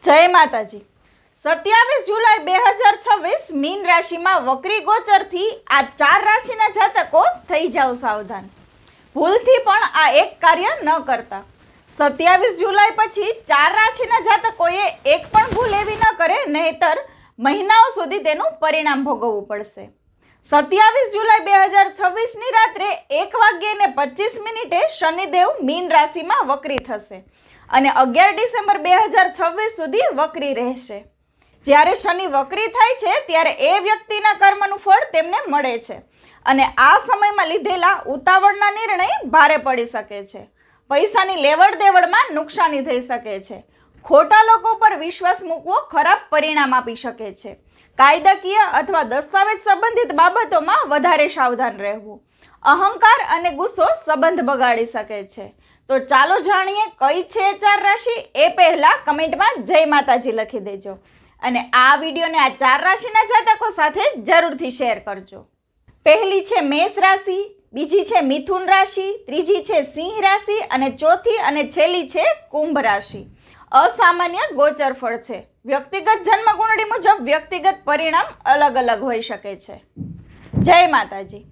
જય માતાજી। 27 જુલાઈ 2026 મીન રાશિમાં વક્રી ગોચરથી આ 4 રાશિના જાતકો થઈ જાવ સાવધાન। ભૂલથી પણ આ એક કાર્ય ન કરતા। 27 જુલાઈ પછી 4 રાશિના જાતકોએ એક પણ ભૂલ એવી ન કરે, નહીતર મહિનાઓ સુધી તેનું પરિણામ ભોગવવું પડશે। 27 જુલાઈ 2026 ની રાત્રે 1:25 શનિદેવ મીન રાશિમાં વક્રી થશે અને 11 ડિસેમ્બર 2026 સુધી વક્રી રહેશે। જ્યારે શનિ વક્રી થાય છે ત્યારે એ વ્યક્તિના કર્મનું ફળ તેમને મળે છે અને આ સમયમાં લીધેલા ઉતાવળના નિર્ણય ભારે પડી શકે છે। પૈસાની લેવડ દેવડમાં નુકસાની થઈ શકે છે। ખોટા લોકો પર વિશ્વાસ મૂકવો ખરાબ પરિણામ આપી શકે છે। કાયદાકીય અથવા દસ્તાવેજ સંબંધિત બાબતોમાં વધારે સાવધાન રહેવું। અહંકાર અને ગુસ્સો સંબંધ બગાડી શકે છે। તો ચાલો જાણીએ કઈ છે 4 રાશિ। એ પહેલા કમેન્ટમાં જય માતાજી લખી દેજો અને આ વિડીયોને આ 4 રાશિના જાતકો સાથે જરૂરથી શેર કરજો। પહેલી છે મેષ રાશિ, બીજી છે મિથુન રાશિ, ત્રીજી છે સિંહ રાશિ અને ચોથી અને છેલ્લી છે કુંભ રાશિ। અસામાન્ય ગોચર ફળ છે। વ્યક્તિગત જન્મ કુંડળી મુજબ વ્યક્તિગત પરિણામ અલગ અલગ હોઈ શકે છે। જય માતાજી।